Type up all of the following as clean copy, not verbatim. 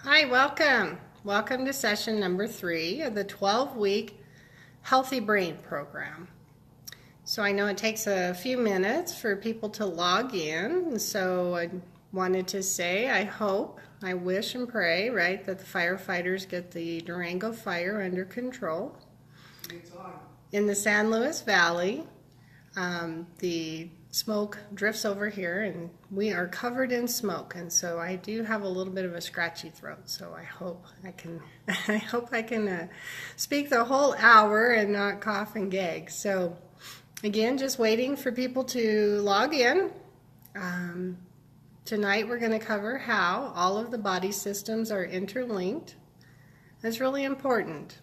Hi, welcome. Welcome to session number 3 of the 12-week Healthy Brain program. So I know it takes a few minutes for people to log in, so I wanted to say I hope, I wish and pray, right, that the firefighters get the Durango fire under control. In the San Luis Valley, the smoke drifts over here and we are covered in smoke, and so I do have a little bit of a scratchy throat, so I hope I can speak the whole hour and not cough and gag. So again, just waiting for people to log in. Tonight we're going to cover how all of the body systems are interlinked. That's really important.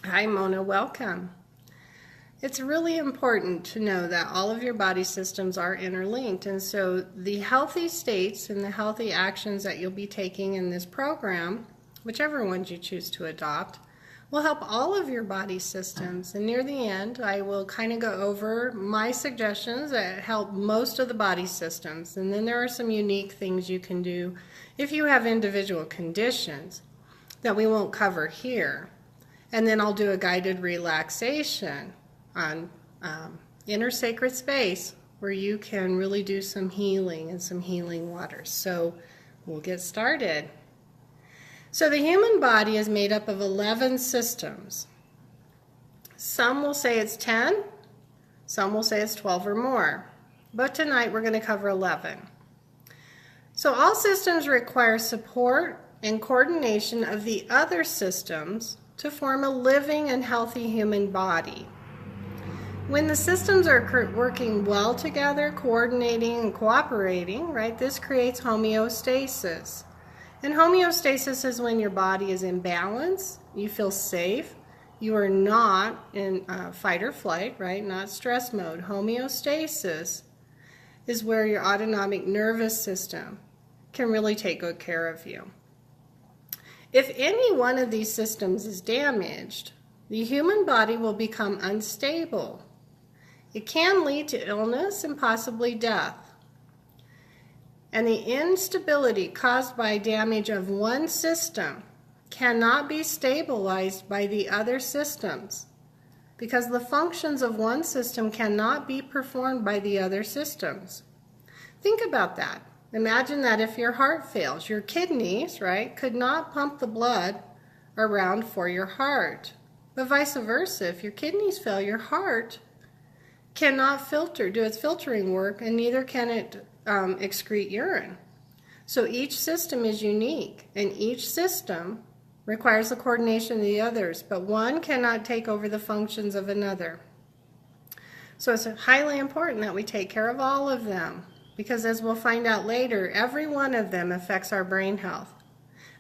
Hi Mona, welcome. It's really important to know that all of your body systems are interlinked, and so the healthy states and the healthy actions that you'll be taking in this program, whichever ones you choose to adopt, will help all of your body systems. And near the end, I will kind of go over my suggestions that help most of the body systems, and then there are some unique things you can do if you have individual conditions that we won't cover here. And then I'll do a guided relaxation on inner sacred space where you can really do some healing and some healing waters. So we'll get started. So the human body is made up of 11 systems. Some will say it's 10, some will say it's 12 or more, but tonight we're going to cover 11. So all systems require support and coordination of the other systems to form a living and healthy human body. When the systems are working well together, coordinating and cooperating, right, this creates homeostasis. And homeostasis is when your body is in balance, you feel safe, you are not in fight or flight, right, not stress mode. Homeostasis is where your autonomic nervous system can really take good care of you. If any one of these systems is damaged, the human body will become unstable. It can lead to illness and possibly death. And the instability caused by damage of one system cannot be stabilized by the other systems because the functions of one system cannot be performed by the other systems. Think about that. Imagine that if your heart fails, your kidneys, right, could not pump the blood around for your heart. But vice versa, if your kidneys fail, your heart cannot do its filtering work, and neither can it excrete urine. So each system is unique, and each system requires the coordination of the others, but one cannot take over the functions of another. So it's highly important that we take care of all of them, because as we'll find out later, every one of them affects our brain health,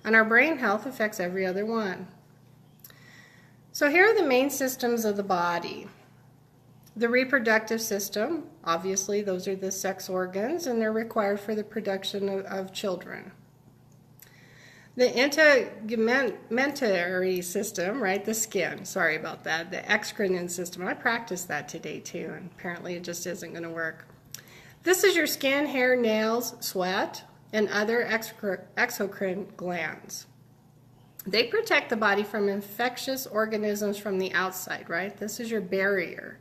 and our brain health affects every other one. So here are the main systems of the body. The reproductive system, obviously those are the sex organs, and they're required for the production of children. The integumentary system, right, the skin, sorry about that, the exocrine system, I practiced that today too, and apparently it just isn't going to work. This is your skin, hair, nails, sweat, and other exocrine glands. They protect the body from infectious organisms from the outside, right? This is your barrier.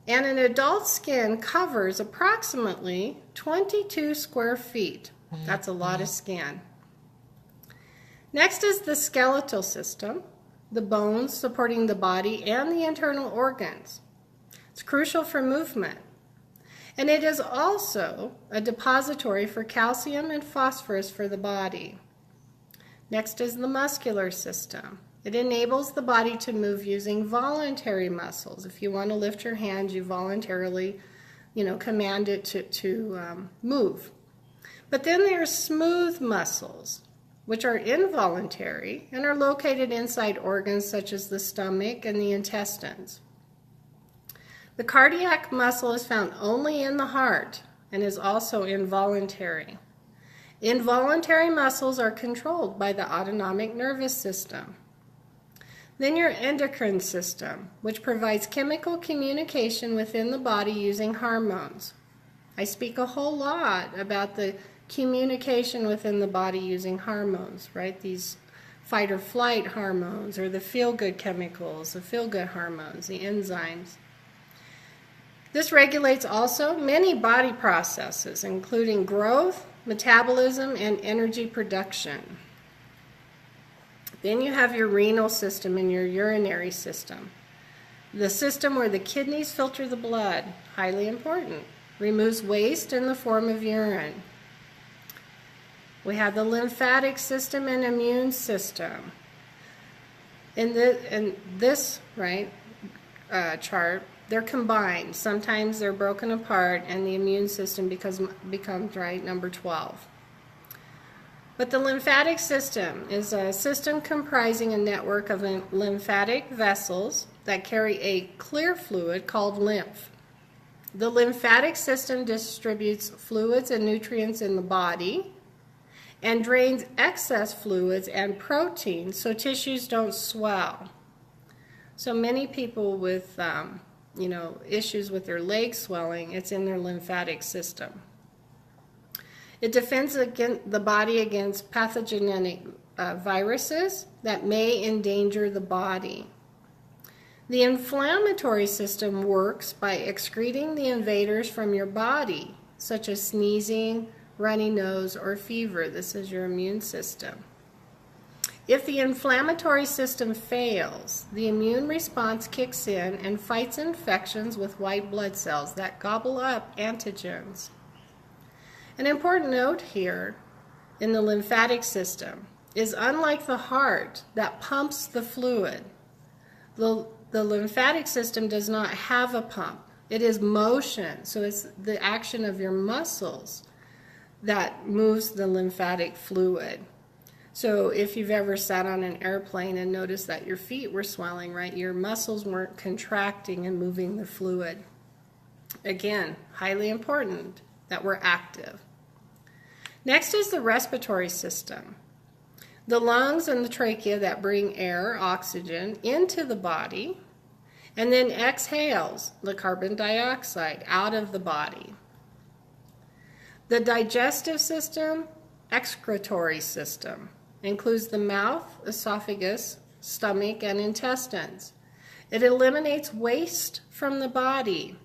And an adult skin covers approximately 22 square feet. That's a lot of skin. Next is the skeletal system, the bones supporting the body and the internal organs. It's crucial for movement. And it is also a depository for calcium and phosphorus for the body. Next is the muscular system. It enables the body to move using voluntary muscles. If you want to lift your hand, you voluntarily, command it to move. But then there are smooth muscles, which are involuntary and are located inside organs such as the stomach and the intestines. The cardiac muscle is found only in the heart and is also involuntary. Involuntary muscles are controlled by the autonomic nervous system. Then your endocrine system, which provides chemical communication within the body using hormones. I speak a whole lot about the communication within the body using hormones, right? These fight or flight hormones, or the feel-good chemicals, the feel-good hormones, the enzymes. This regulates also many body processes, including growth, metabolism, and energy production. Then you have your renal system and your urinary system. The system where the kidneys filter the blood, highly important, removes waste in the form of urine. We have the lymphatic system and immune system. In this chart, they're combined. Sometimes they're broken apart, and the immune system becomes number 12. But the lymphatic system is a system comprising a network of lymphatic vessels that carry a clear fluid called lymph. The lymphatic system distributes fluids and nutrients in the body and drains excess fluids and proteins so tissues don't swell. So many people with issues with their legs swelling, it's in their lymphatic system. It defends the body against pathogenic viruses that may endanger the body. The inflammatory system works by excreting the invaders from your body, such as sneezing, runny nose, or fever. This is your immune system. If the inflammatory system fails, the immune response kicks in and fights infections with white blood cells that gobble up antigens. An important note here in the lymphatic system is, unlike the heart that pumps the fluid, the lymphatic system does not have a pump. It is motion, so it's the action of your muscles that moves the lymphatic fluid. So if you've ever sat on an airplane and noticed that your feet were swelling, right, your muscles weren't contracting and moving the fluid. Again, highly important that we're active. Next is the respiratory system. The lungs and the trachea that bring air, oxygen, into the body, and then exhales the carbon dioxide out of the body. The digestive system, excretory system, includes the mouth, esophagus, stomach, and intestines. It eliminates waste from the body.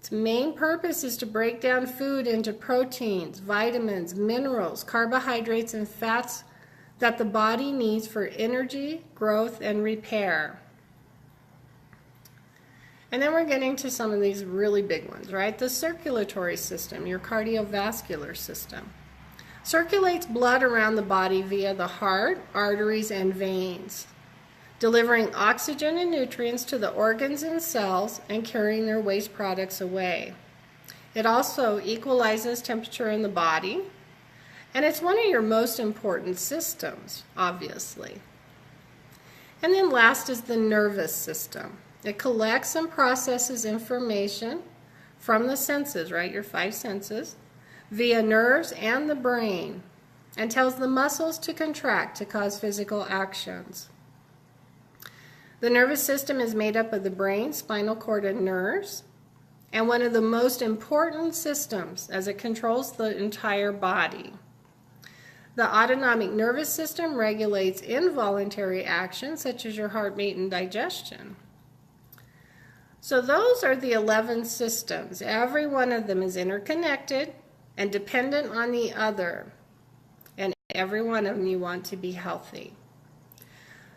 Its main purpose is to break down food into proteins, vitamins, minerals, carbohydrates, and fats that the body needs for energy, growth, and repair. And then we're getting to some of these really big ones, right? The circulatory system, your cardiovascular system, circulates blood around the body via the heart, arteries, and veins, delivering oxygen and nutrients to the organs and cells and carrying their waste products away. It also equalizes temperature in the body, and it's one of your most important systems, obviously. And then last is the nervous system. It collects and processes information from the senses, right, your 5 senses, via nerves and the brain, and tells the muscles to contract to cause physical actions. The nervous system is made up of the brain, spinal cord, and nerves, and one of the most important systems as it controls the entire body. The autonomic nervous system regulates involuntary actions such as your heartbeat and digestion. So those are the 11 systems. Every one of them is interconnected and dependent on the other, and every one of them you want to be healthy.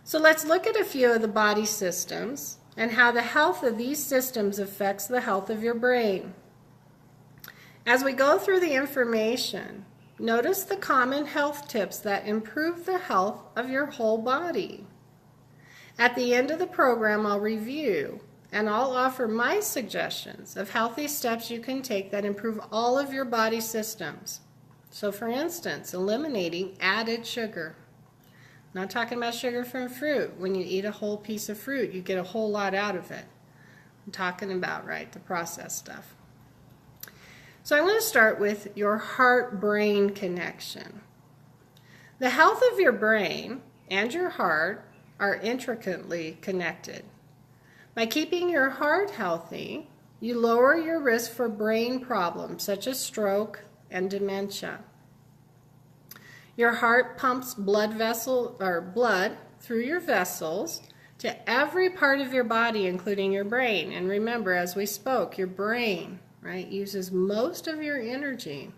So let's look at a few of the body systems and how the health of these systems affects the health of your brain. As we go through the information, notice the common health tips that improve the health of your whole body. At the end of the program, I'll review and I'll offer my suggestions of healthy steps you can take that improve all of your body systems. So for instance, eliminating added sugar. I'm not talking about sugar from fruit. When you eat a whole piece of fruit, you get a whole lot out of it. I'm talking about, right, the processed stuff. So I'm going to start with your heart-brain connection. The health of your brain and your heart are intricately connected. By keeping your heart healthy, you lower your risk for brain problems such as stroke, and dementia. Your heart pumps blood through your vessels to every part of your body, including your brain. And remember, as we spoke, your brain, right, uses most of your energy,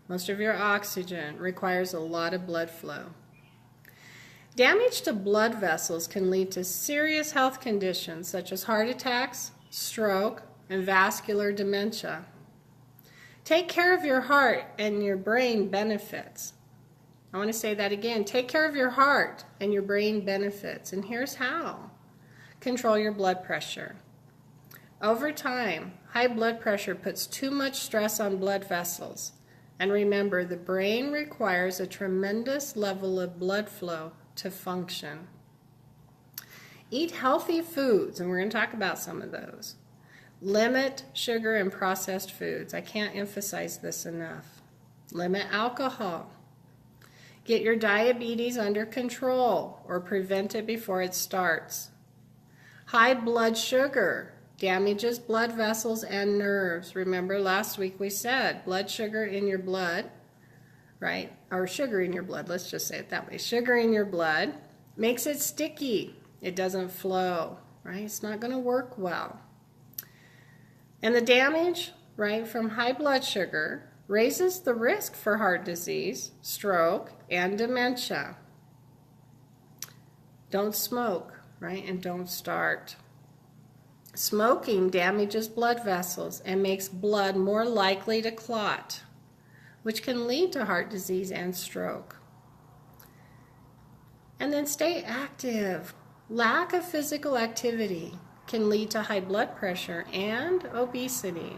most of your oxygen, requires a lot of blood flow. Damage to blood vessels can lead to serious health conditions such as heart attacks, stroke, and vascular dementia. Take care of your heart and your brain benefits. I want to say that again. Take care of your heart and your brain benefits. And here's how. Control your blood pressure. Over time, high blood pressure puts too much stress on blood vessels. And remember, the brain requires a tremendous level of blood flow to function. Eat healthy foods, and we're going to talk about some of those. Limit sugar and processed foods. I can't emphasize this enough. Limit alcohol. Get your diabetes under control or prevent it before it starts. High blood sugar damages blood vessels and nerves. Remember last week we said blood sugar in your blood, right? Or sugar in your blood, let's just say it that way. Sugar in your blood makes it sticky. It doesn't flow, right? It's not going to work well. And the damage, right, from high blood sugar raises the risk for heart disease, stroke, and dementia. Don't smoke, right, and don't start. Smoking damages blood vessels and makes blood more likely to clot, which can lead to heart disease and stroke. And then stay active. Lack of physical activity can lead to high blood pressure and obesity.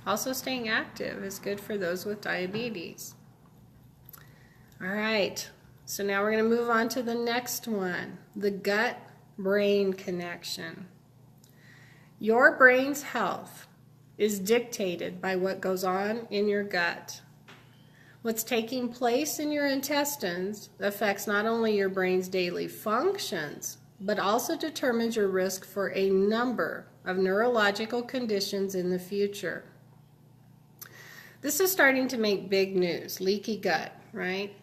Also, staying active is good for those with diabetes. All right, so now we're going to move on to the next one, the gut-brain connection. Your brain's health is dictated by what goes on in your gut. What's taking place in your intestines affects not only your brain's daily functions, but also determines your risk for a number of neurological conditions in the future. This is starting to make big news, leaky gut, right?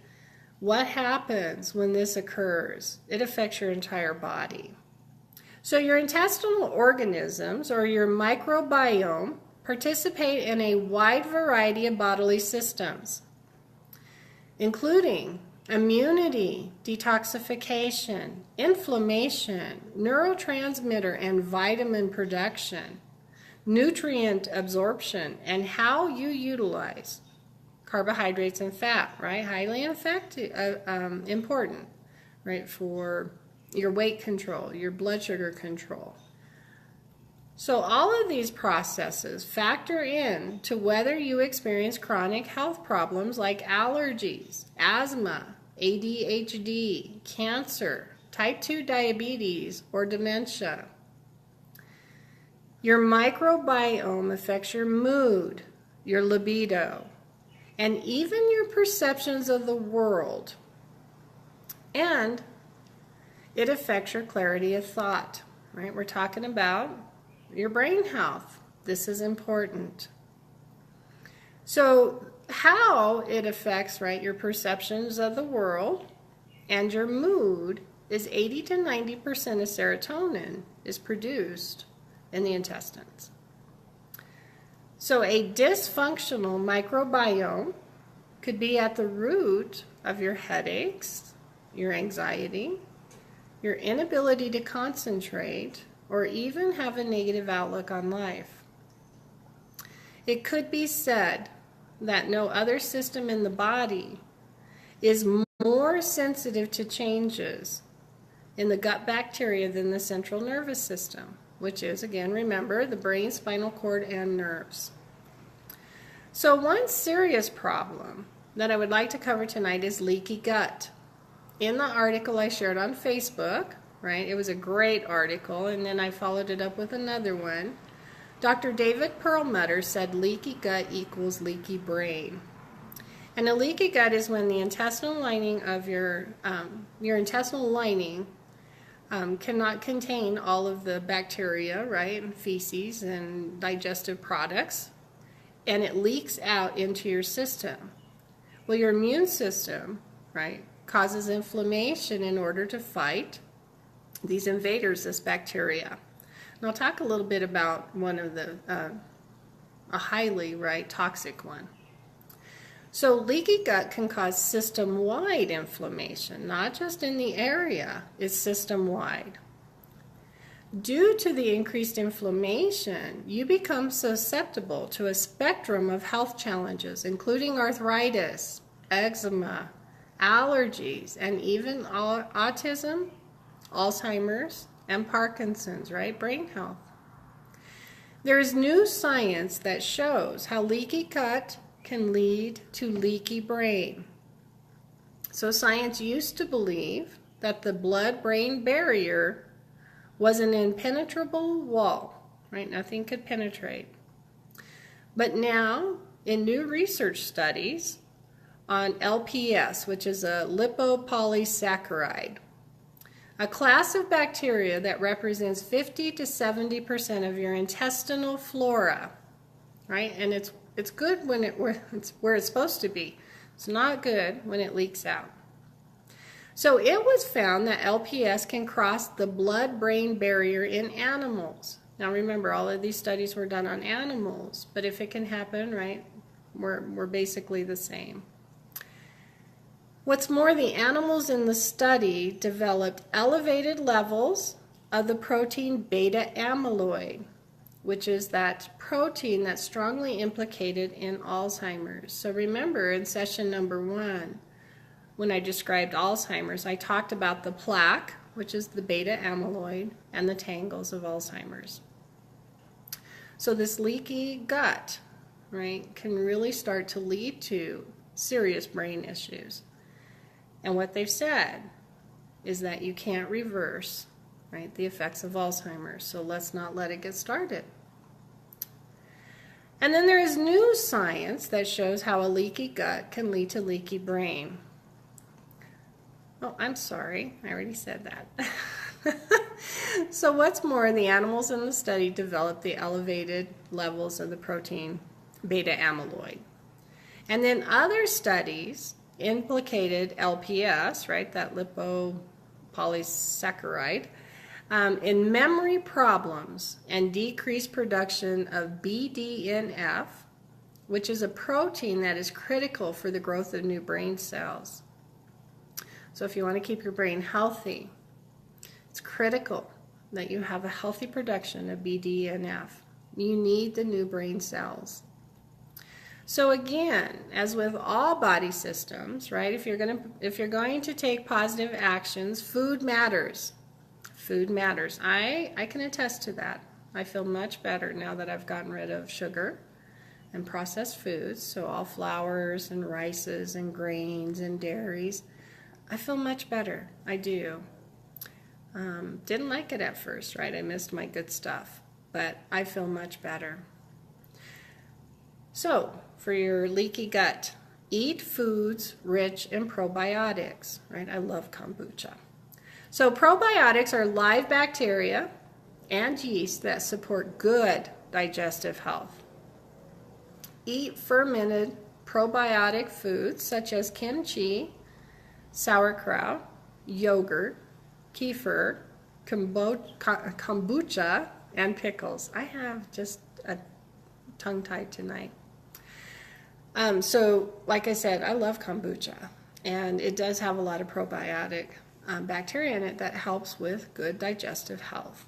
What happens when this occurs? It affects your entire body. So your intestinal organisms, or your microbiome, participate in a wide variety of bodily systems, including immunity, detoxification, inflammation, neurotransmitter and vitamin production, nutrient absorption, and how you utilize carbohydrates and fat, right? Highly important, right, for your weight control, your blood sugar control. So all of these processes factor in to whether you experience chronic health problems like allergies, asthma, ADHD, cancer, type 2 diabetes, or dementia. Your microbiome affects your mood, your libido, and even your perceptions of the world. And it affects your clarity of thought, right? We're talking about your brain health. This is important. So how it affects, right, your perceptions of the world and your mood is 80 to 90% of serotonin is produced in the intestines. So a dysfunctional microbiome could be at the root of your headaches, your anxiety, your inability to concentrate, or even have a negative outlook on life. It could be said that no other system in the body is more sensitive to changes in the gut bacteria than the central nervous system, which is, again, remember, the brain, spinal cord, and nerves. So one serious problem that I would like to cover tonight is leaky gut. In the article I shared on Facebook, right, it was a great article, and then I followed it up with another one. Dr. David Perlmutter said leaky gut equals leaky brain. And a leaky gut is when the intestinal lining of your intestinal lining cannot contain all of the bacteria, right, and feces and digestive products. and it leaks out into your system. Well, your immune system, right, causes inflammation in order to fight these invaders, this bacteria. And I'll talk a little bit about one of the, a highly, toxic one. So leaky gut can cause system-wide inflammation, not just in the area, it's system-wide. Due to the increased inflammation, you become susceptible to a spectrum of health challenges, including arthritis, eczema, allergies, and even autism, Alzheimer's, and Parkinson's, brain health. There is new science that shows how leaky gut can lead to leaky brain. So science used to believe that the blood-brain barrier was an impenetrable wall, Nothing could penetrate. But now, in new research studies on LPS, which is a lipopolysaccharide, a class of bacteria that represents 50 to 70% of your intestinal flora, And it's good when it's where it's supposed to be. It's not good when it leaks out. So it was found that LPS can cross the blood-brain barrier in animals. Now remember, all of these studies were done on animals, but if it can happen, we're basically the same. What's more, the animals in the study developed elevated levels of the protein beta amyloid, which is that protein that's strongly implicated in Alzheimer's. So remember, in session number 1, when I described Alzheimer's, I talked about the plaque, which is the beta amyloid, and the tangles of Alzheimer's. So this leaky gut, can really start to lead to serious brain issues. And what they've said is that you can't reverse, the effects of Alzheimer's. So let's not let it get started. And then there is new science that shows how a leaky gut can lead to leaky brain. Oh, I'm sorry, I already said that. So what's more, the animals in the study developed the elevated levels of the protein beta amyloid. And then other studies implicated LPS, that lipopolysaccharide, in memory problems and decreased production of BDNF, which is a protein that is critical for the growth of new brain cells. So if you want to keep your brain healthy, it's critical that you have a healthy production of BDNF. You need the new brain cells. So again, as with all body systems, if you're going to take positive actions, food matters. Food matters. I can attest to that. I feel much better now that I've gotten rid of sugar and processed foods, so all flours and rices and grains and dairies. I feel much better. I do. Didn't like it at first, I missed my good stuff, but I feel much better. So, for your leaky gut, eat foods rich in probiotics, I love kombucha. So probiotics are live bacteria and yeast that support good digestive health. Eat fermented probiotic foods such as kimchi, sauerkraut, yogurt, kefir, kombucha, and pickles. I have just a tongue-tied tonight. So, like I said, I love kombucha, and it does have a lot of probiotic bacteria in it that helps with good digestive health.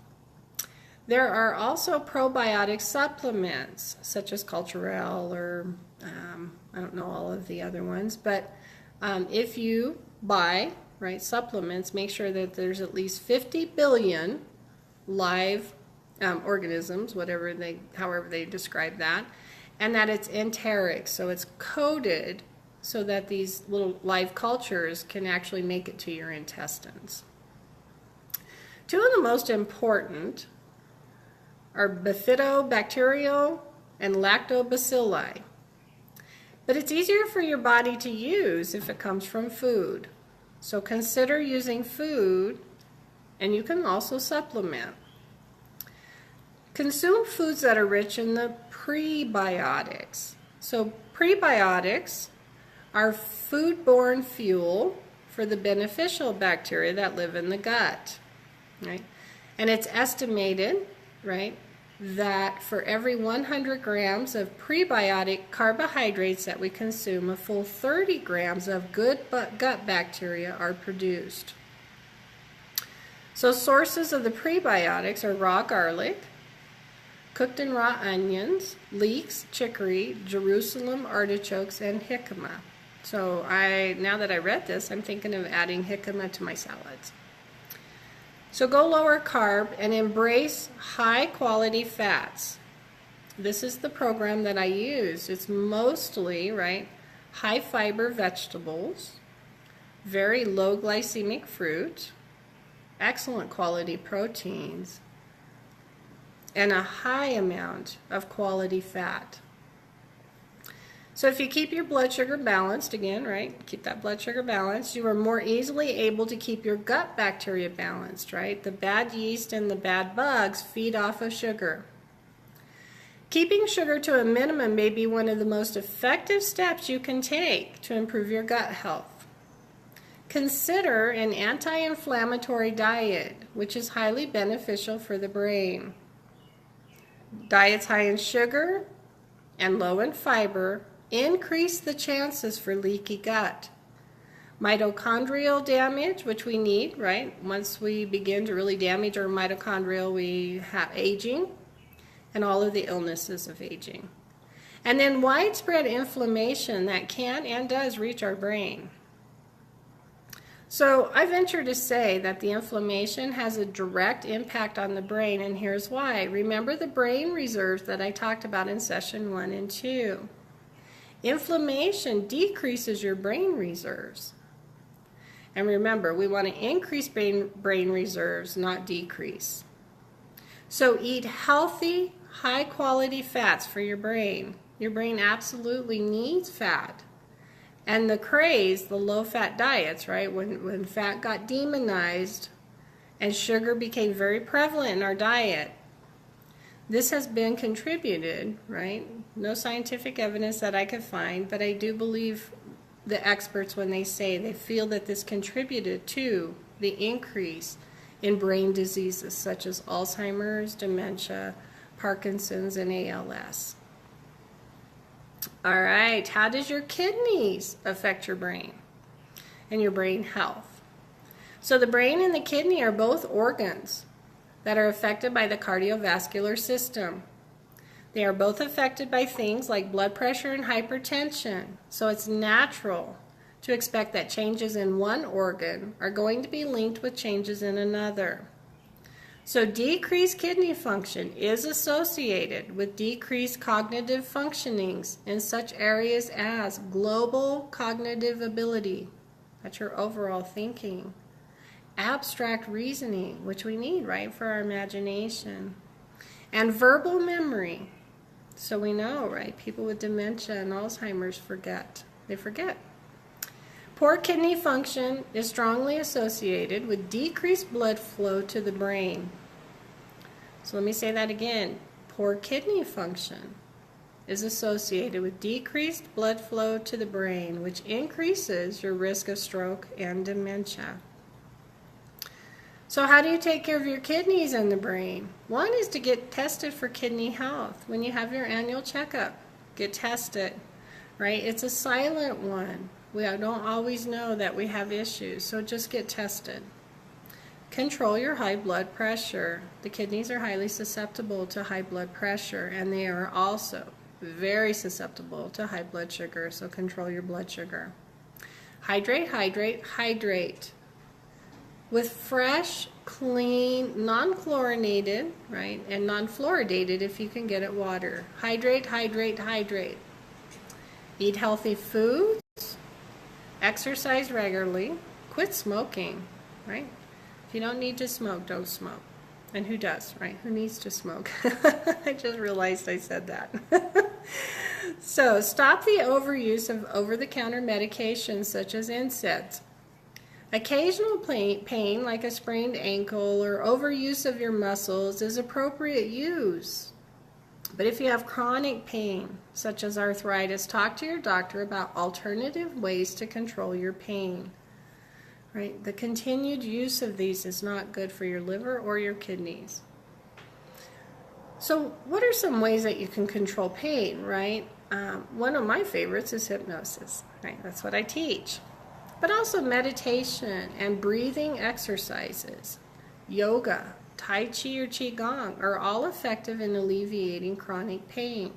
There are also probiotic supplements, such as Culturelle or I don't know all of the other ones, but if you buy supplements, make sure that there's at least 50 billion live organisms, however they describe that, and that it's enteric, so it's coated so that these little live cultures can actually make it to your intestines. Two of the most important are bifidobacterial and lactobacilli. But it's easier for your body to use if it comes from food. So consider using food, and you can also supplement. Consume foods that are rich in the prebiotics. So prebiotics are foodborne fuel for the beneficial bacteria that live in the gut, right? And it's estimated, right, that for every 100 grams of prebiotic carbohydrates that we consume, a full 30 grams of good gut bacteria are produced. So sources of the prebiotics are raw garlic, cooked and raw onions, leeks, chicory, Jerusalem artichokes, and jicama. So now that I read this, I'm thinking of adding jicama to my salads. So go lower carb and embrace high quality fats. This is the program that I use. It's mostly, right, high fiber vegetables, very low glycemic fruit, excellent quality proteins, and a high amount of quality fat. So if you keep your blood sugar balanced, again, right, keep that blood sugar balanced, you are more easily able to keep your gut bacteria balanced, right? The bad yeast and the bad bugs feed off of sugar. Keeping sugar to a minimum may be one of the most effective steps you can take to improve your gut health. Consider an anti-inflammatory diet, which is highly beneficial for the brain. Diets high in sugar and low in fiber increase the chances for leaky gut. Mitochondrial damage, which we need, right? Once we begin to really damage our mitochondrial, we have aging and all of the illnesses of aging. And then widespread inflammation that can and does reach our brain. So I venture to say that the inflammation has a direct impact on the brain, and here's why. Remember the brain reserves that I talked about in session 1 and 2. Inflammation decreases your brain reserves. And remember, we want to increase brain reserves, not decrease. So eat healthy, high-quality fats for your brain. Your brain absolutely needs fat. And the craze, the low-fat diets, right, when fat got demonized and sugar became very prevalent in our diet, this has been contributed, right? No scientific evidence that I could find, but I do believe the experts when they say they feel that this contributed to the increase in brain diseases such as Alzheimer's, dementia, Parkinson's, and ALS. All right, how does your kidneys affect your brain and your brain health? So the brain and the kidney are both organs that are affected by the cardiovascular system. They are both affected by things like blood pressure and hypertension. So it's natural to expect that changes in one organ are going to be linked with changes in another. So decreased kidney function is associated with decreased cognitive functionings in such areas as global cognitive ability, that's your overall thinking, abstract reasoning, which we need, right, for our imagination, and verbal memory. So we know, right, people with dementia and Alzheimer's forget. They forget. Poor kidney function is strongly associated with decreased blood flow to the brain. So let me say that again. Poor kidney function is associated with decreased blood flow to the brain, which increases your risk of stroke and dementia. So how do you take care of your kidneys and the brain? One is to get tested for kidney health. When you have your annual checkup, get tested, right? It's a silent one. We don't always know that we have issues, so just get tested. Control your high blood pressure. The kidneys are highly susceptible to high blood pressure, and they are also very susceptible to high blood sugar, so control your blood sugar. Hydrate, hydrate, hydrate. With fresh, clean, non-chlorinated, right, and non-fluoridated if you can get it, water. Hydrate, hydrate, hydrate. Eat healthy foods. Exercise regularly. Quit smoking, right? If you don't need to smoke, don't smoke. And who does, right? Who needs to smoke? I just realized I said that. So stop the overuse of over-the-counter medications such as NSAIDs. Occasional pain like a sprained ankle or overuse of your muscles is appropriate use, But if you have chronic pain, such as arthritis, talk to your doctor about alternative ways to control your pain. Right? The continued use of these is not good for your liver or your kidneys. So what are some ways that you can control pain, right? One of my favorites is hypnosis, right? That's what I teach. But also meditation and breathing exercises, yoga, Tai Chi or Qigong are all effective in alleviating chronic pain.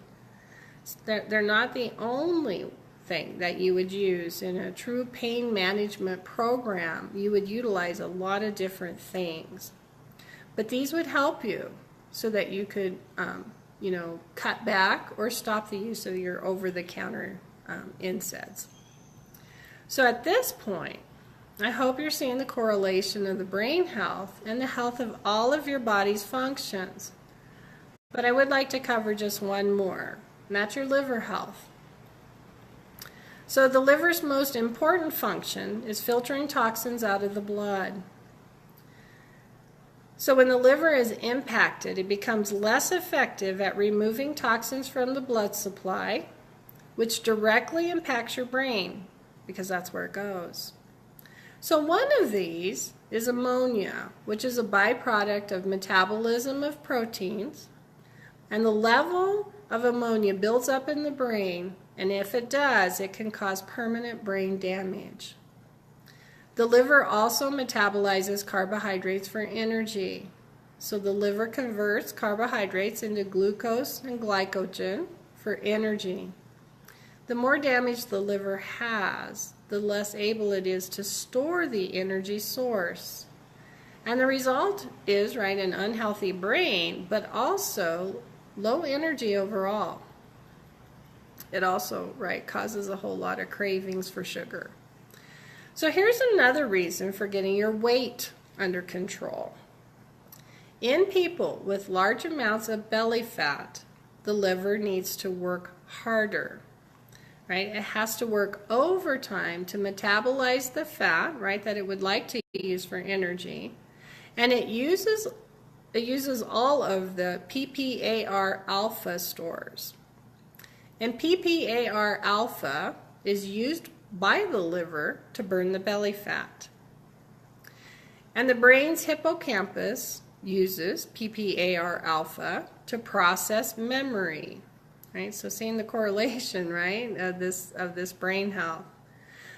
They're not the only thing that you would use in a true pain management program. You would utilize a lot of different things. But these would help you so that you could, cut back or stop the use of your over-the-counter NSAIDs. So at this point, I hope you're seeing the correlation of the brain health and the health of all of your body's functions. But I would like to cover just one more, and that's your liver health. So the liver's most important function is filtering toxins out of the blood. So when the liver is impacted, it becomes less effective at removing toxins from the blood supply, which directly impacts your brain, because that's where it goes. So one of these is ammonia, which is a byproduct of metabolism of proteins, and the level of ammonia builds up in the brain, and if it does, it can cause permanent brain damage. The liver also metabolizes carbohydrates for energy. So the liver converts carbohydrates into glucose and glycogen for energy. The more damage the liver has, the less able it is to store the energy source. And the result is, right, an unhealthy brain, but also low energy overall. It also, right, causes a whole lot of cravings for sugar. So here's another reason for getting your weight under control. In people with large amounts of belly fat, the liver needs to work harder, right? It has to work overtime to metabolize the fat, right, that it would like to use for energy. And it uses all of the PPAR alpha stores. And PPAR alpha is used by the liver to burn the belly fat. And the brain's hippocampus uses PPAR alpha to process memory, right? So seeing the correlation, right, of this brain health.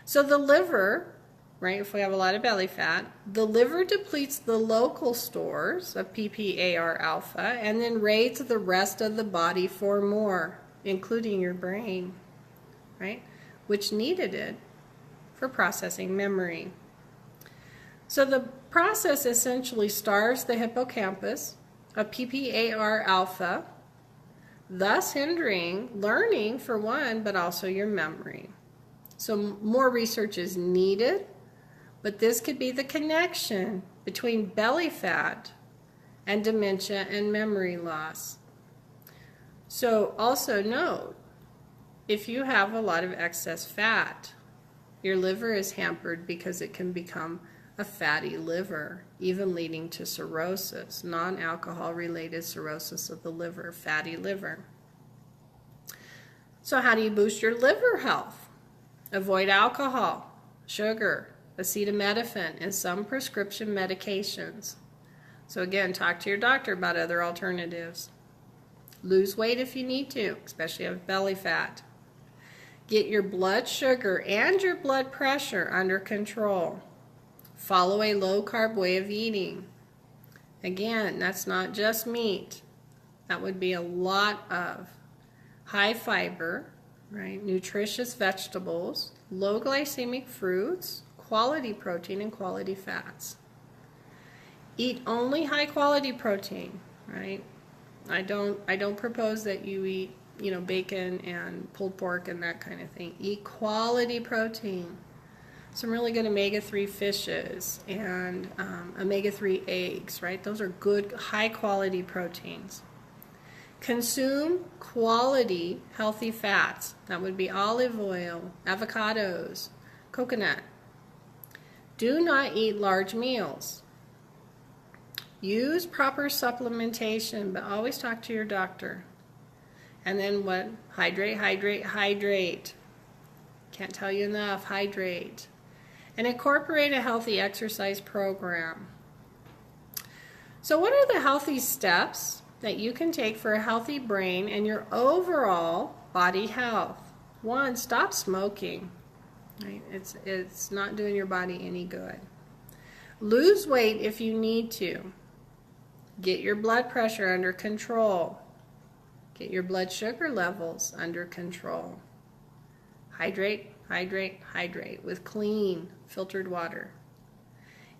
So the liver, right, if we have a lot of belly fat, the liver depletes the local stores of PPAR alpha and then raids the rest of the body for more, including your brain, right, which needed it for processing memory. So the process essentially starves the hippocampus of PPAR alpha, thus hindering learning for one, but also your memory. So more research is needed, but this could be the connection between belly fat and dementia and memory loss. So also note, if you have a lot of excess fat, your liver is hampered because it can become a fatty liver, even leading to cirrhosis, non-alcohol related cirrhosis of the liver, fatty liver. So how do you boost your liver health? Avoid alcohol, sugar, acetaminophen, and some prescription medications. So again, talk to your doctor about other alternatives. Lose weight if you need to, especially if you have belly fat. Get your blood sugar and your blood pressure under control. Follow a low-carb way of eating. Again, that's not just meat. That would be a lot of high fiber, right, nutritious vegetables, low glycemic fruits, quality protein, and quality fats. Eat only high-quality protein, right? I don't propose that you eat, bacon and pulled pork and that kind of thing. Eat quality protein. Some really good omega-3 fishes and omega-3 eggs, right? Those are good, high-quality proteins. Consume quality, healthy fats. That would be olive oil, avocados, coconut. Do not eat large meals. Use proper supplementation, but always talk to your doctor. And then what? Hydrate, hydrate, hydrate. Can't tell you enough, hydrate. And incorporate a healthy exercise program. So what are the healthy steps that you can take for a healthy brain and your overall body health? One, stop smoking. Right? It's not doing your body any good. Lose weight if you need to. Get your blood pressure under control. Get your blood sugar levels under control. Hydrate, hydrate, hydrate with clean, filtered water.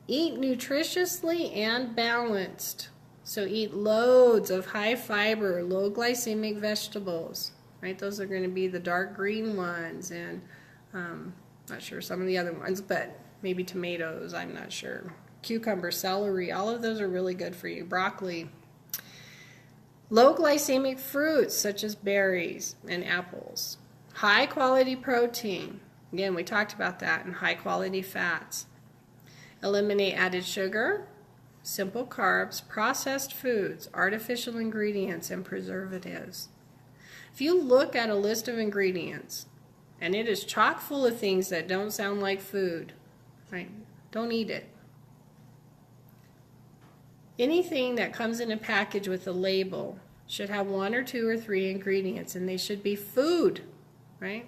Eat nutritiously and balanced. So eat loads of high fiber, low glycemic vegetables. Right? Those are going to be the dark green ones, and not sure some of the other ones, but maybe tomatoes, I'm not sure. Cucumber, celery, all of those are really good for you. Broccoli. Low glycemic fruits such as berries and apples. High quality protein. Again, we talked about that. And high quality fats. Eliminate added sugar, simple carbs, processed foods, artificial ingredients, and preservatives. If you look at a list of ingredients and it is chock full of things that don't sound like food, right? Don't eat it. Anything that comes in a package with a label should have 1 or 2 or 3 ingredients, and they should be food, right?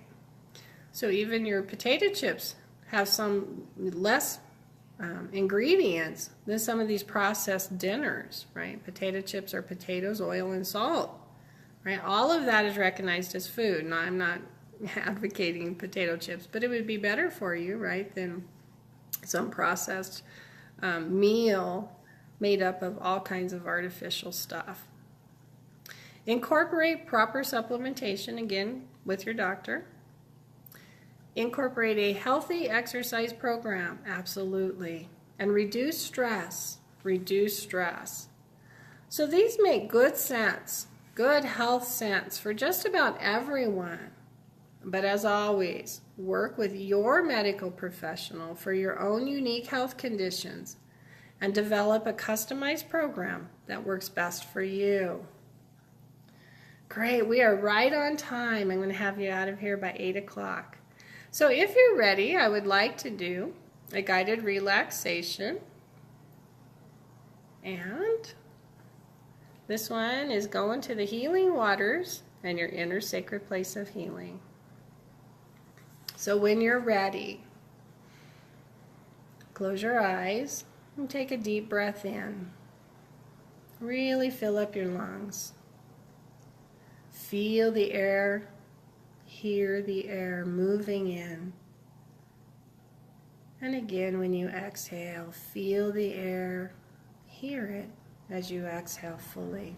So even your potato chips have some less ingredients than some of these processed dinners, right? Potato chips are potatoes, oil, and salt, right? All of that is recognized as food. Now, I'm not advocating potato chips, but it would be better for you, right, than some processed meal made up of all kinds of artificial stuff. Incorporate proper supplementation, again, with your doctor. Incorporate a healthy exercise program, absolutely. And reduce stress, reduce stress. So these make good sense, good health sense for just about everyone. But as always, work with your medical professional for your own unique health conditions and develop a customized program that works best for you. Great, we are right on time. I'm going to have you out of here by 8 o'clock. So if you're ready, I would like to do a guided relaxation. And this one is going to the healing waters and your inner sacred place of healing. So when you're ready, close your eyes and take a deep breath in. Really fill up your lungs. Feel the air, hear the air moving in. And again, when you exhale, feel the air, hear it as you exhale fully.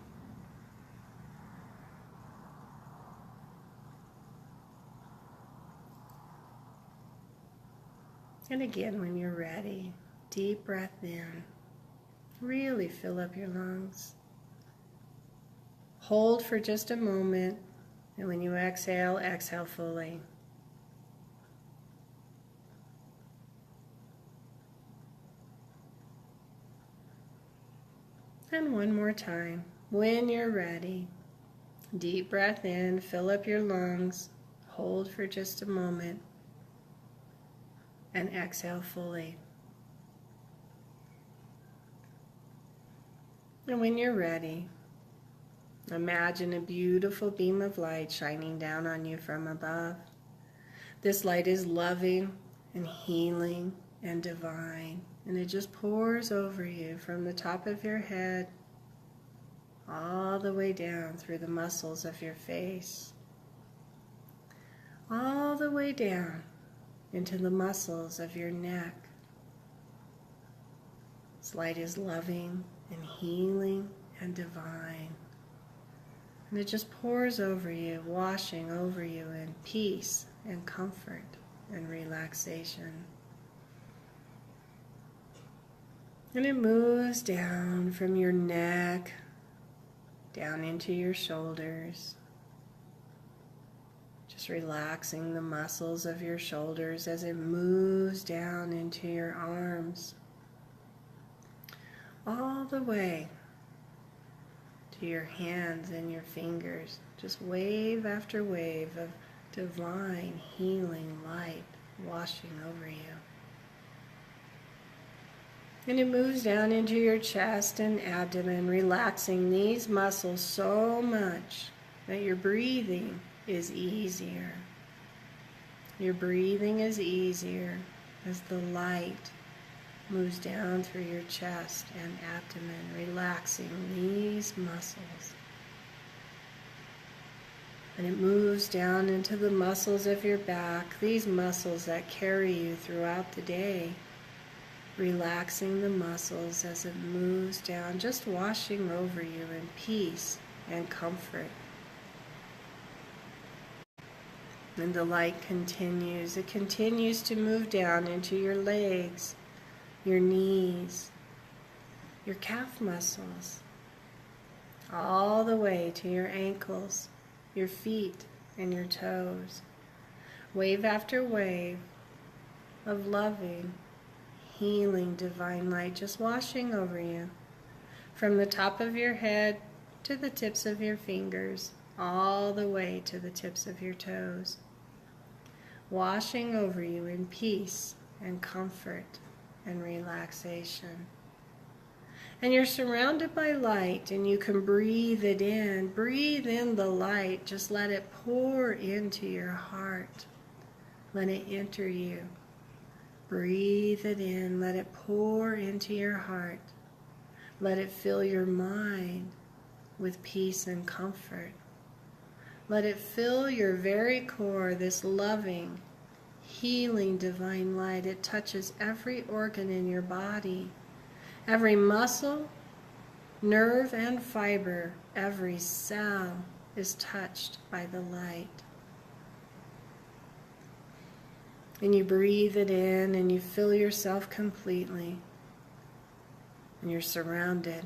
And again, when you're ready, deep breath in. Really fill up your lungs. Hold for just a moment, and when you exhale, exhale fully. And one more time, when you're ready, deep breath in, fill up your lungs, hold for just a moment, and exhale fully. And when you're ready, imagine a beautiful beam of light shining down on you from above. This light is loving and healing and divine, and it just pours over you from the top of your head all the way down through the muscles of your face, all the way down into the muscles of your neck. This light is loving and healing and divine. And it just pours over you, washing over you in peace and comfort and relaxation. And it moves down from your neck, down into your shoulders. Just relaxing the muscles of your shoulders as it moves down into your arms. All the way to your hands and your fingers. Just wave after wave of divine healing light washing over you. And it moves down into your chest and abdomen, relaxing these muscles so much that your breathing is easier. Your breathing is easier as the light moves down through your chest and abdomen, relaxing these muscles. And it moves down into the muscles of your back, these muscles that carry you throughout the day, relaxing the muscles as it moves down, just washing over you in peace and comfort. And the light continues. It continues to move down into your legs, your knees, your calf muscles, all the way to your ankles, your feet, and your toes. Wave after wave of loving, healing divine light just washing over you from the top of your head to the tips of your fingers, all the way to the tips of your toes, washing over you in peace and comfort and relaxation. And you're surrounded by light, and you can breathe it in. Breathe in the light. Just let it pour into your heart. Let it enter you. Breathe it in. Let it pour into your heart. Let it fill your mind with peace and comfort. Let it fill your very core, this loving, healing divine light. It touches every organ in your body, every muscle, nerve, and fiber. Every cell is touched by the light. And you breathe it in and you fill yourself completely. And you're surrounded.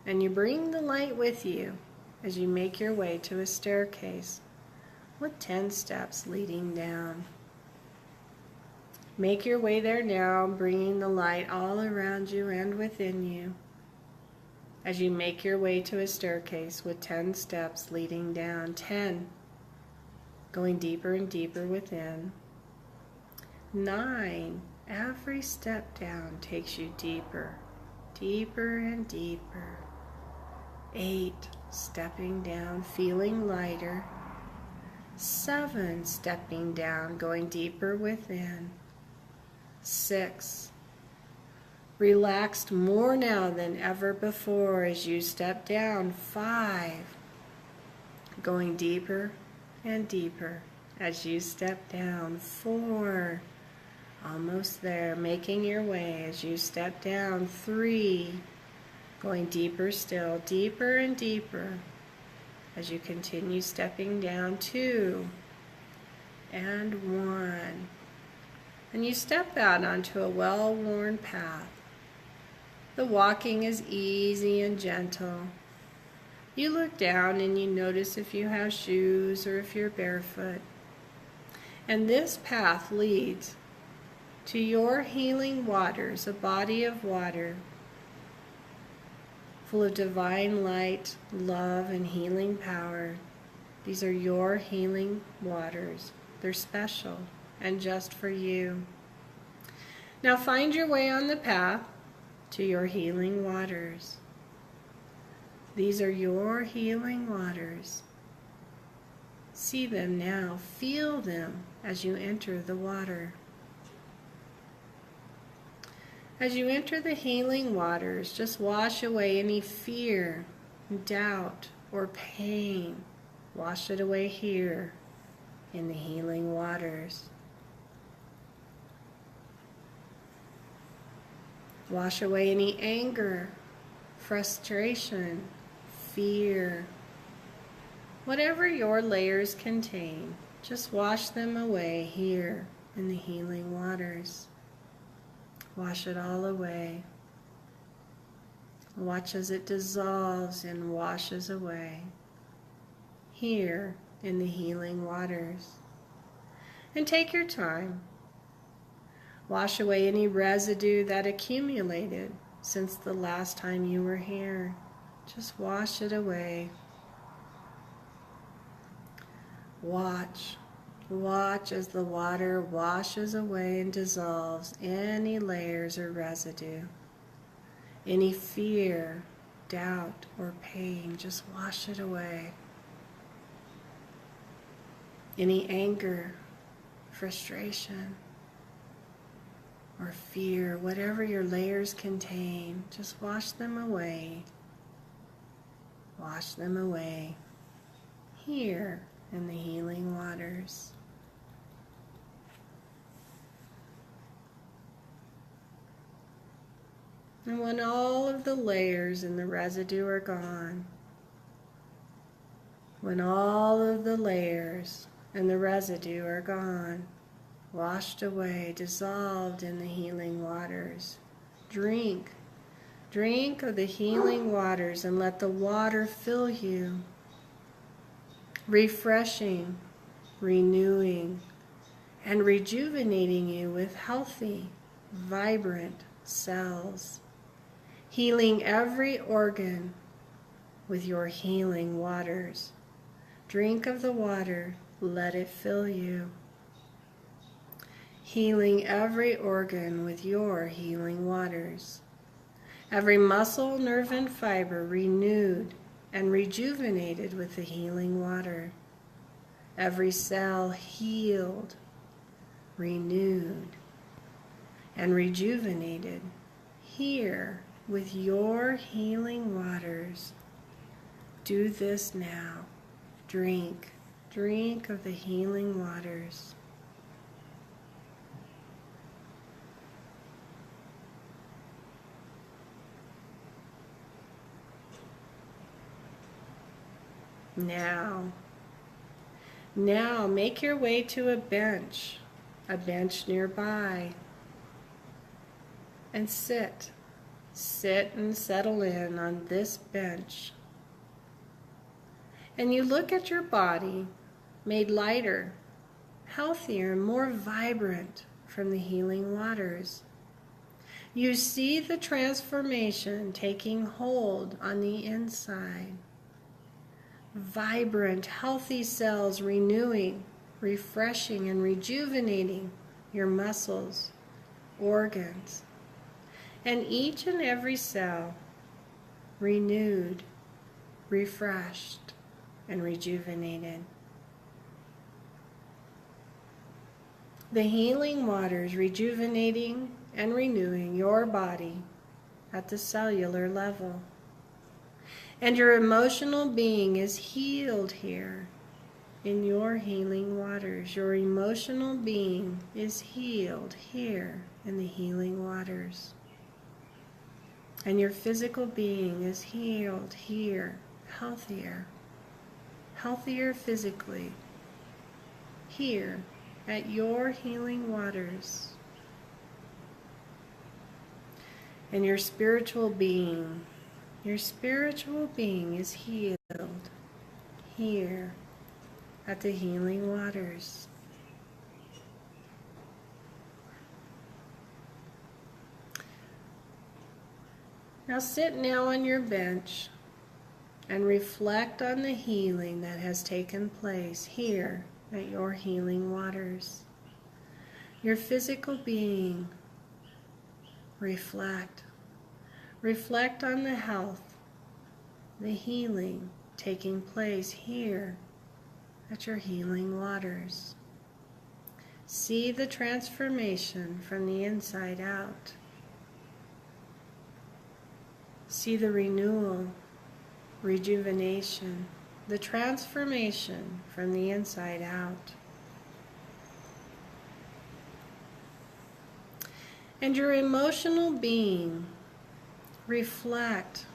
And you bring the light with you as you make your way to a staircase with 10 steps leading down. Make your way there now, bringing the light all around you and within you as you make your way to a staircase with 10 steps leading down. 10, going deeper and deeper within. 9, every step down takes you deeper, deeper and deeper. 8, stepping down, feeling lighter. 7, stepping down, going deeper within. 6, relaxed more now than ever before as you step down. 5, going deeper and deeper as you step down. 4, almost there, making your way as you step down. 3, going deeper still, deeper and deeper as you continue stepping down. 2, and 1. And you step out onto a well-worn path. The walking is easy and gentle. You look down and you notice if you have shoes or if you're barefoot. And this path leads to your healing waters, a body of water full of divine light, love, and healing power. These are your healing waters. They're special and just for you. Now find your way on the path to your healing waters. These are your healing waters. See them now. Feel them as you enter the water. As you enter the healing waters, just wash away any fear, doubt, or pain. Wash it away here in the healing waters. Wash away any anger, frustration, fear. Whatever your layers contain, just wash them away here in the healing waters. Wash it all away. Watch as it dissolves and washes away here in the healing waters. And take your time. Wash away any residue that accumulated since the last time you were here. Just wash it away. Watch. Watch as the water washes away and dissolves any layers or residue. Any fear, doubt, or pain, just wash it away. Any anger, frustration, or fear, whatever your layers contain, just wash them away. Wash them away here in the healing waters. And when all of the layers and the residue are gone, when all of the layers and the residue are gone, washed away, dissolved in the healing waters, drink. Drink of the healing waters and let the water fill you, refreshing, renewing, and rejuvenating you with healthy, vibrant cells, healing every organ with your healing waters. Drink of the water, let it fill you, healing every organ with your healing waters. Every muscle, nerve, and fiber renewed and rejuvenated with the healing water. Every cell healed, renewed, and rejuvenated here with your healing waters. Do this now. Drink. Drink of the healing waters. Now make your way to a bench nearby, and sit and settle in on this bench. And you look at your body made lighter, healthier, and more vibrant from the healing waters. You see the transformation taking hold on the inside. Vibrant, healthy cells renewing, refreshing, and rejuvenating your muscles, organs, and each and every cell renewed, refreshed, and rejuvenated. The healing waters rejuvenating and renewing your body at the cellular level. And your emotional being is healed here in your healing waters. Your emotional being is healed here in the healing waters. And your physical being is healed here, healthier physically, here at your healing waters. And your spiritual being is healed here at the healing waters. Now sit now on your bench and reflect on the healing that has taken place here at your healing waters. Your physical being, reflect. Reflect on the health, the healing taking place here at your healing waters. See the transformation from the inside out. See the renewal, rejuvenation, the transformation from the inside out. And your emotional being, reflect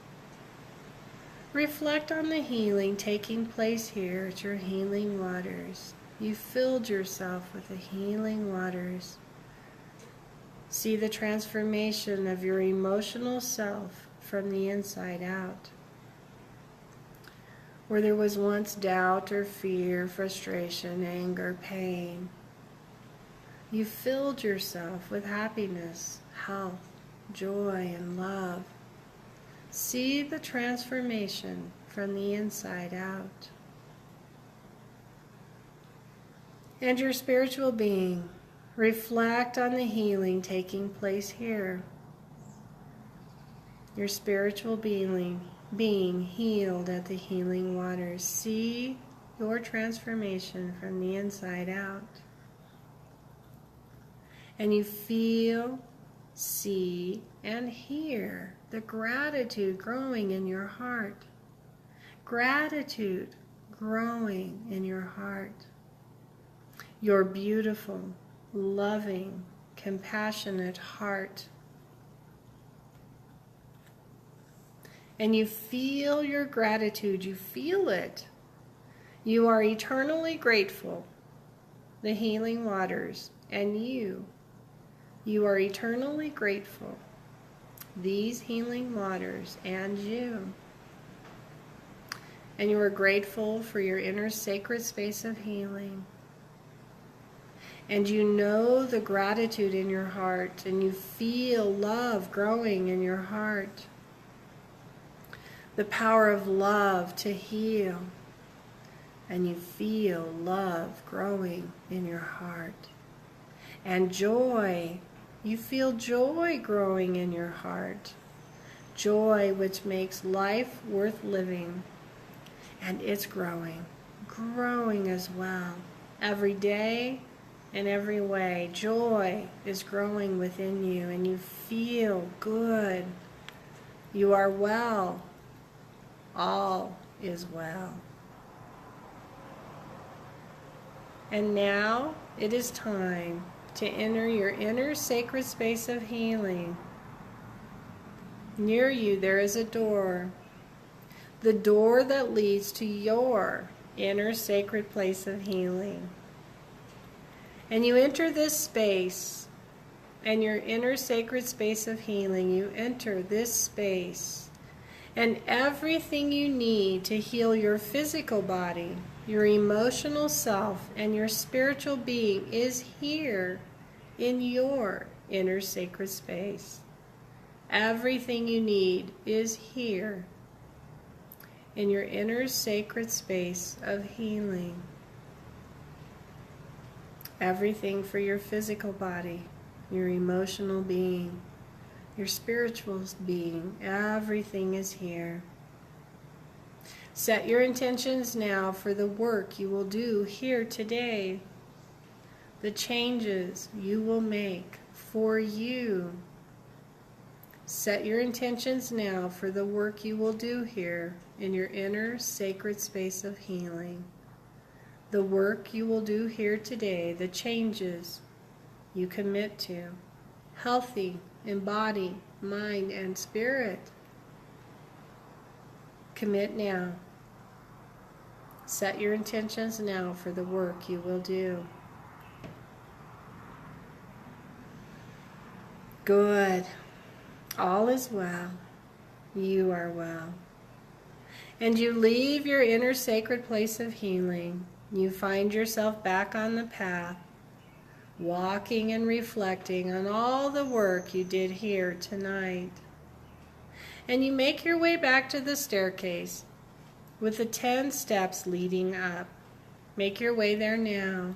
on the healing taking place here at your healing waters. You filled yourself with the healing waters. See the transformation of your emotional self from the inside out. Where there was once doubt or fear, frustration, anger, pain, you filled yourself with happiness, health, joy, and love. See the transformation from the inside out. And your spiritual being, reflect on the healing taking place here. Your spiritual being healed at the healing waters. See your transformation from the inside out. And you feel, see, and hear the gratitude growing in your heart. Gratitude growing in your heart. Your beautiful, loving, compassionate heart. And you feel your gratitude. You feel it. You are eternally grateful. The healing waters and you are eternally grateful. These healing waters and you. And you are grateful for your inner sacred space of healing. And you know the gratitude in your heart, and you feel love growing in your heart. The power of love to heal. And you feel love growing in your heart. And joy, you feel joy growing in your heart. Joy which makes life worth living. And it's growing as well. Every day in every way, joy is growing within you, and you feel good. You are well. All is well. And now it is time to enter your inner sacred space of healing. Near you there is a door. The door that leads to your inner sacred place of healing. And you enter this space, and your inner sacred space of healing, you enter this space, and everything you need to heal your physical body, your emotional self, and your spiritual being is here in your inner sacred space. Everything you need is here in your inner sacred space of healing. Everything for your physical body, your emotional being, your spiritual being, everything is here. Set your intentions now for the work you will do here today, the changes you will make for you. Set your intentions now for the work you will do here in your inner sacred space of healing. The work you will do here today, the changes you commit to, healthy in body, mind, and spirit. Commit now. Set your intentions now for the work you will do. Good. All is well. You are well. And you leave your inner sacred place of healing. You find yourself back on the path, walking and reflecting on all the work you did here tonight. And you make your way back to the staircase with the 10 steps leading up. Make your way there now.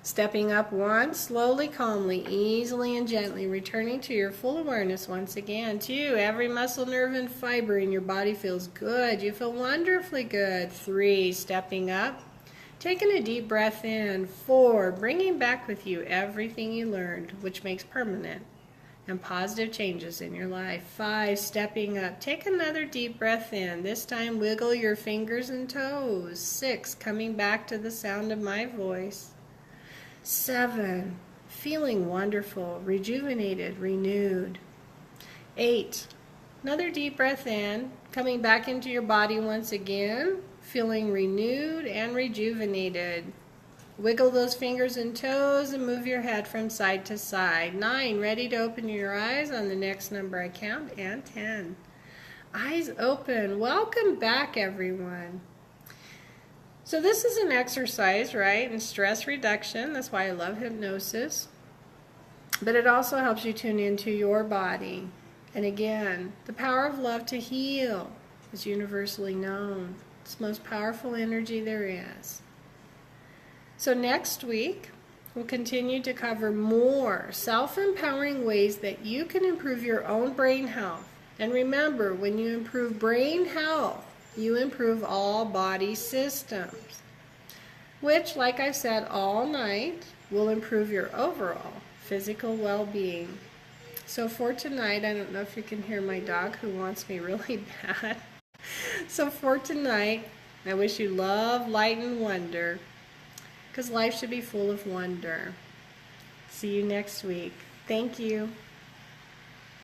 Stepping up once, slowly, calmly, easily, and gently, returning to your full awareness once again. 2, every muscle, nerve, and fiber in your body feels good. You feel wonderfully good. 3, stepping up, taking a deep breath in. 4, bringing back with you everything you learned, which makes permanent and positive changes in your life. 5, stepping up, take another deep breath in. This time, wiggle your fingers and toes. 6, coming back to the sound of my voice. 7, feeling wonderful, rejuvenated, renewed. 8, another deep breath in, coming back into your body once again, feeling renewed and rejuvenated. Wiggle those fingers and toes and move your head from side to side. 9, ready to open your eyes on the next number I count, and 10. Eyes open. Welcome back, everyone. So this is an exercise, right, in stress reduction. That's why I love hypnosis. But it also helps you tune into your body And again, the power of love to heal is universally known. It's the most powerful energy there is. So next week, we'll continue to cover more self-empowering ways that you can improve your own brain health. And remember, when you improve brain health, you improve all body systems, which, like I've said all night, will improve your overall physical well-being. So for tonight, I don't know if you can hear my dog who wants me really bad. So for tonight, I wish you love, light, and wonder, because life should be full of wonder. See you next week. Thank you.